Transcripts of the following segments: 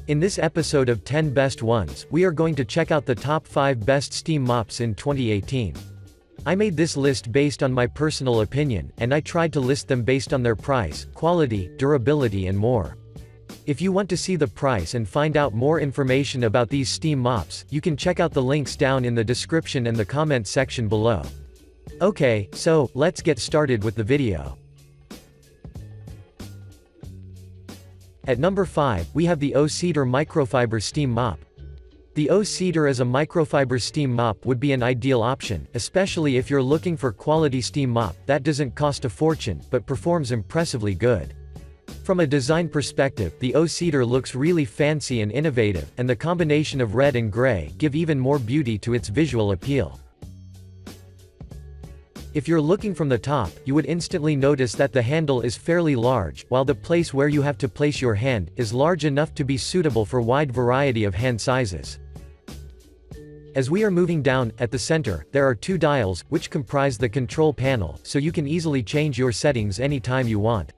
In this episode of 10 Best Ones, we are going to check out the top 5 best steam mops in 2018. I made this list based on my personal opinion, and I tried to list them based on their price, quality, durability and more. If you want to see the price and find out more information about these steam mops, you can check out the links down in the description and the comment section below. Okay, so, let's get started with the video. At number 5, we have the O-Cedar Microfiber Steam Mop. The O-Cedar as a microfiber steam mop would be an ideal option, especially if you're looking for quality steam mop that doesn't cost a fortune, but performs impressively good. From a design perspective, the O-Cedar looks really fancy and innovative, and the combination of red and gray give even more beauty to its visual appeal. If you're looking from the top, you would instantly notice that the handle is fairly large, while the place where you have to place your hand is large enough to be suitable for wide variety of hand sizes. As we are moving down, at the center, there are two dials, which comprise the control panel, so you can easily change your settings anytime you want.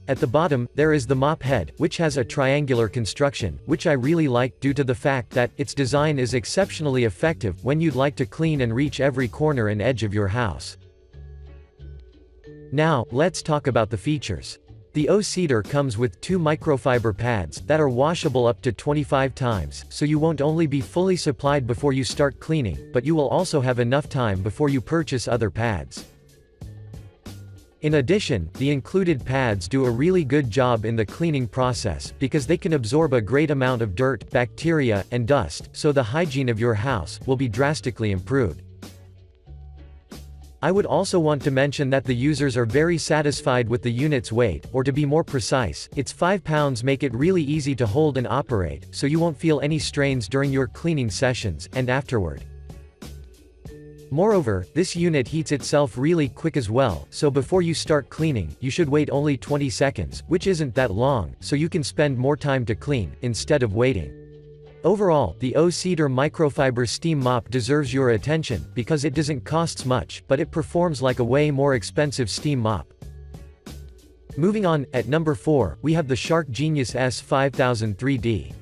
At the bottom, there is the mop head, which has a triangular construction, which I really like due to the fact that its design is exceptionally effective when you'd like to clean and reach every corner and edge of your house. Now, let's talk about the features. The O-Cedar comes with two microfiber pads that are washable up to 25 times, so you won't only be fully supplied before you start cleaning, but you will also have enough time before you purchase other pads. In addition, the included pads do a really good job in the cleaning process, because they can absorb a great amount of dirt, bacteria, and dust, so the hygiene of your house will be drastically improved. I would also want to mention that the users are very satisfied with the unit's weight, or to be more precise, its 5 pounds make it really easy to hold and operate, so you won't feel any strains during your cleaning sessions, and afterward. Moreover, this unit heats itself really quick as well, so before you start cleaning, you should wait only 20 seconds, which isn't that long, so you can spend more time to clean, instead of waiting. Overall, the O-Cedar Microfiber Steam Mop deserves your attention, because it doesn't cost much, but it performs like a way more expensive steam mop. Moving on, at number 4, we have the Shark Genius S5000 3D.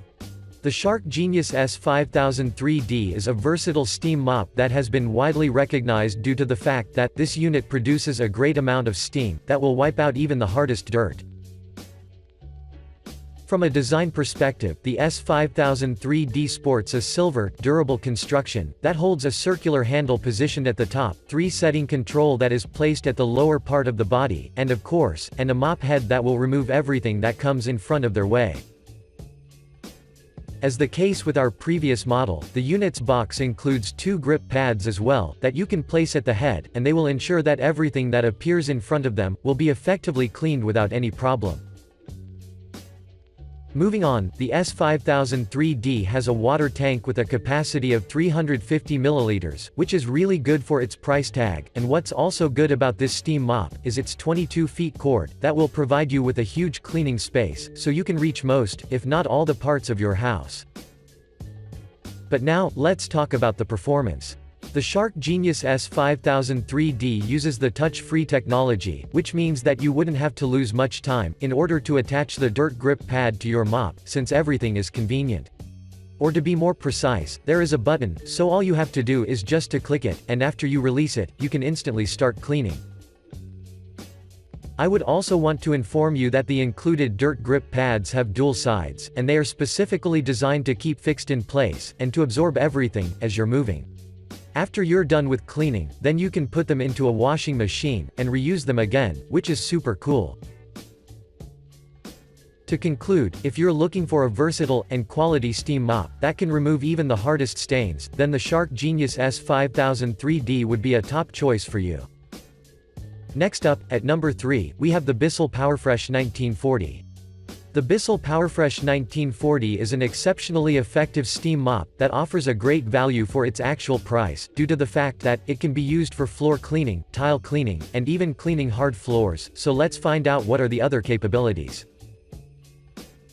The Shark Genius S5000 3D is a versatile steam mop that has been widely recognized due to the fact that this unit produces a great amount of steam that will wipe out even the hardest dirt. From a design perspective, the S5000 3D sports a silver, durable construction that holds a circular handle positioned at the top, 3-setting control that is placed at the lower part of the body, and of course, a mop head that will remove everything that comes in front of their way. As the case with our previous model, the unit's box includes 2 grip pads as well, that you can place at the head, and they will ensure that everything that appears in front of them will be effectively cleaned without any problem. Moving on, the S5000 3D has a water tank with a capacity of 350 milliliters, which is really good for its price tag, and what's also good about this steam mop is its 22 feet cord that will provide you with a huge cleaning space, so you can reach most, if not all the parts of your house. But now, let's talk about the performance. The Shark Genius S5000 3D uses the touch-free technology, which means that you wouldn't have to lose much time in order to attach the dirt grip pad to your mop, since everything is convenient. Or to be more precise, there is a button, so all you have to do is just to click it, and after you release it, you can instantly start cleaning. I would also want to inform you that the included dirt grip pads have dual sides, and they are specifically designed to keep fixed in place, and to absorb everything, as you're moving. After you're done with cleaning, then you can put them into a washing machine, and reuse them again, which is super cool. To conclude, if you're looking for a versatile and quality steam mop that can remove even the hardest stains, then the Shark Genius S5000 3D would be a top choice for you. Next up, at number 3, we have the Bissell PowerFresh 1940. The Bissell PowerFresh 1940 is an exceptionally effective steam mop that offers a great value for its actual price, due to the fact that it can be used for floor cleaning, tile cleaning, and even cleaning hard floors, so let's find out what are the other capabilities.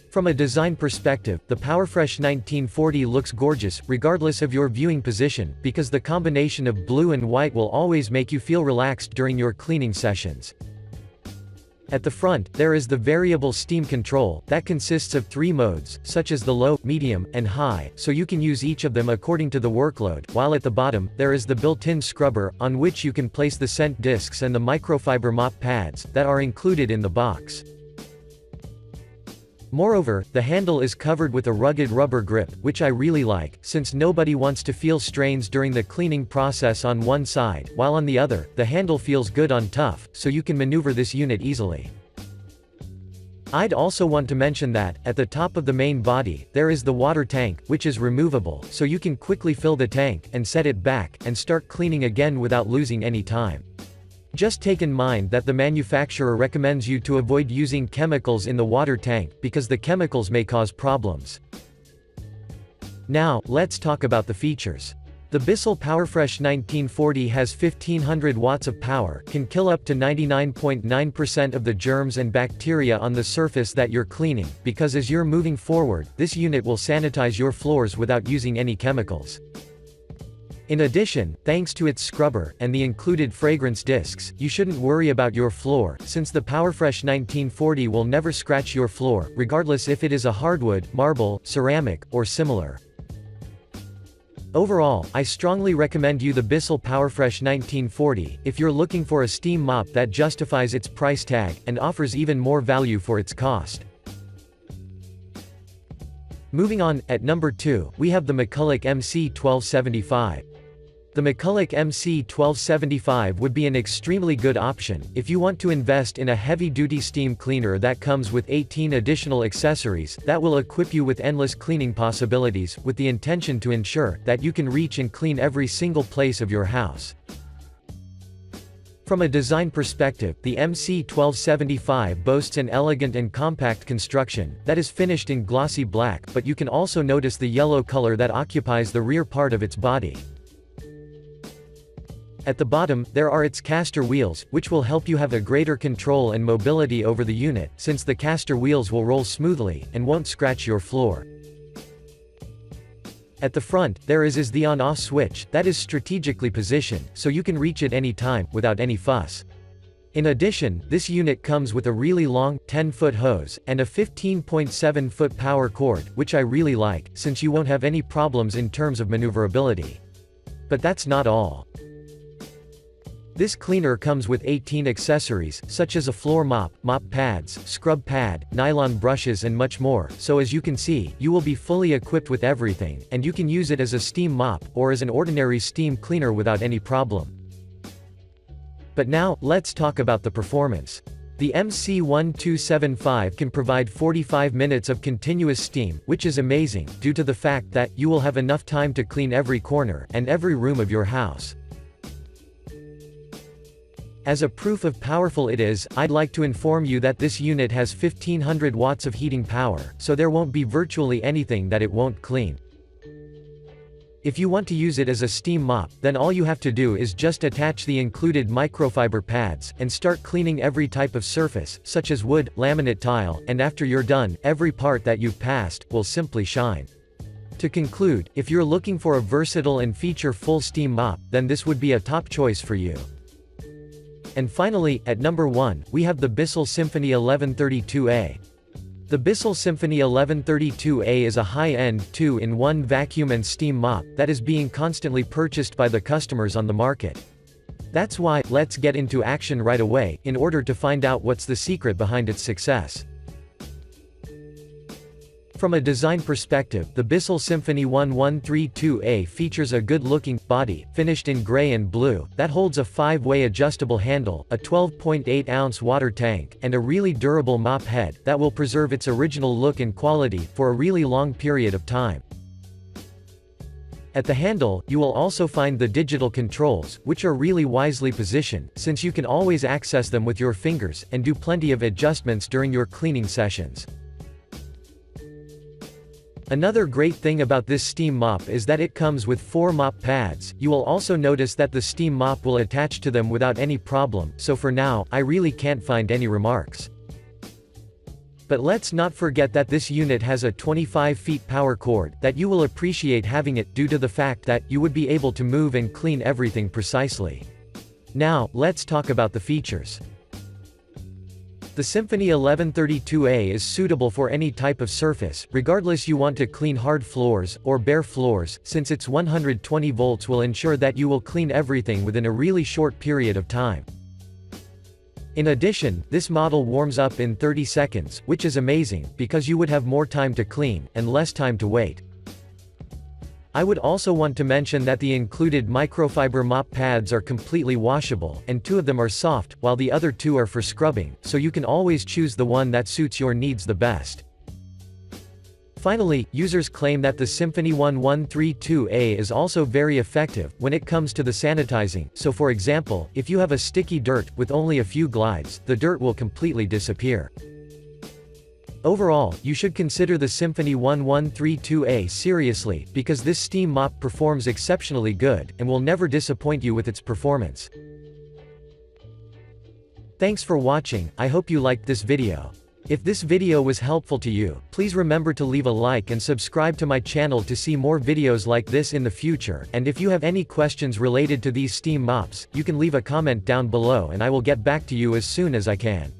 From a design perspective, the PowerFresh 1940 looks gorgeous, regardless of your viewing position, because the combination of blue and white will always make you feel relaxed during your cleaning sessions. At the front, there is the variable steam control, that consists of 3 modes, such as the low, medium, and high, so you can use each of them according to the workload, while at the bottom, there is the built-in scrubber, on which you can place the scent discs and the microfiber mop pads, that are included in the box. Moreover, the handle is covered with a rugged rubber grip, which I really like, since nobody wants to feel strains during the cleaning process on one side, while on the other, the handle feels good on tough, so you can maneuver this unit easily. I'd also want to mention that, at the top of the main body, there is the water tank, which is removable, so you can quickly fill the tank, and set it back, and start cleaning again without losing any time. Just take in mind that the manufacturer recommends you to avoid using chemicals in the water tank, because the chemicals may cause problems. Now, let's talk about the features. The Bissell PowerFresh 1940 has 1500 watts of power, can kill up to 99.9% of the germs and bacteria on the surface that you're cleaning, because as you're moving forward, this unit will sanitize your floors without using any chemicals. In addition, thanks to its scrubber, and the included fragrance discs, you shouldn't worry about your floor, since the PowerFresh 1940 will never scratch your floor, regardless if it is a hardwood, marble, ceramic, or similar. Overall, I strongly recommend you the Bissell PowerFresh 1940, if you're looking for a steam mop that justifies its price tag, and offers even more value for its cost. Moving on, at number 2, we have the McCulloch MC1275. The McCulloch MC1275 would be an extremely good option, if you want to invest in a heavy-duty steam cleaner that comes with 18 additional accessories, that will equip you with endless cleaning possibilities, with the intention to ensure that you can reach and clean every single place of your house. From a design perspective, the MC1275 boasts an elegant and compact construction, that is finished in glossy black, but you can also notice the yellow color that occupies the rear part of its body. At the bottom, there are its caster wheels, which will help you have a greater control and mobility over the unit, since the caster wheels will roll smoothly, and won't scratch your floor. At the front, there is the on-off switch, that is strategically positioned, so you can reach it any time, without any fuss. In addition, this unit comes with a really long, 10-foot hose, and a 15.7-foot power cord, which I really like, since you won't have any problems in terms of maneuverability. But that's not all. This cleaner comes with 18 accessories, such as a floor mop, mop pads, scrub pad, nylon brushes and much more, so as you can see, you will be fully equipped with everything, and you can use it as a steam mop, or as an ordinary steam cleaner without any problem. But now, let's talk about the performance. The MC1275 can provide 45 minutes of continuous steam, which is amazing, due to the fact that you will have enough time to clean every corner, and every room of your house. As a proof of powerful it is, I'd like to inform you that this unit has 1500 watts of heating power, so there won't be virtually anything that it won't clean. If you want to use it as a steam mop, then all you have to do is just attach the included microfiber pads, and start cleaning every type of surface, such as wood, laminate tile, and after you're done, every part that you've passed, will simply shine. To conclude, if you're looking for a versatile and feature-full steam mop, then this would be a top choice for you. And finally, at number 1, we have the Bissell Symphony 1132A. The Bissell Symphony 1132A is a high-end, 2-in-1 vacuum and steam mop, that is being constantly purchased by the customers on the market. That's why, let's get into action right away, in order to find out what's the secret behind its success. From a design perspective, the Bissell Symphony 1132A features a good-looking body, finished in gray and blue, that holds a 5-way adjustable handle, a 12.8-ounce water tank, and a really durable mop head, that will preserve its original look and quality, for a really long period of time. At the handle, you will also find the digital controls, which are really wisely positioned, since you can always access them with your fingers, and do plenty of adjustments during your cleaning sessions. Another great thing about this steam mop is that it comes with 4 mop pads. You will also notice that the steam mop will attach to them without any problem, so for now, I really can't find any remarks. But let's not forget that this unit has a 25 feet power cord, that you will appreciate having it, due to the fact that you would be able to move and clean everything precisely. Now, let's talk about the features. The The Symphony 1132A is suitable for any type of surface, regardless you want to clean hard floors, or bare floors, since its 120 volts will ensure that you will clean everything within a really short period of time. In addition, this model warms up in 30 seconds, which is amazing, because you would have more time to clean, and less time to wait. I would also want to mention that the included microfiber mop pads are completely washable, and 2 of them are soft, while the other 2 are for scrubbing, so you can always choose the one that suits your needs the best. Finally, users claim that the Symphony 1132A is also very effective when it comes to the sanitizing, so for example, if you have a sticky dirt, with only a few glides, the dirt will completely disappear. Overall, you should consider the Symphony 1132A seriously, because this steam mop performs exceptionally good, and will never disappoint you with its performance. Thanks for watching, I hope you liked this video. If this video was helpful to you, please remember to leave a like and subscribe to my channel to see more videos like this in the future, and if you have any questions related to these steam mops, you can leave a comment down below and I will get back to you as soon as I can.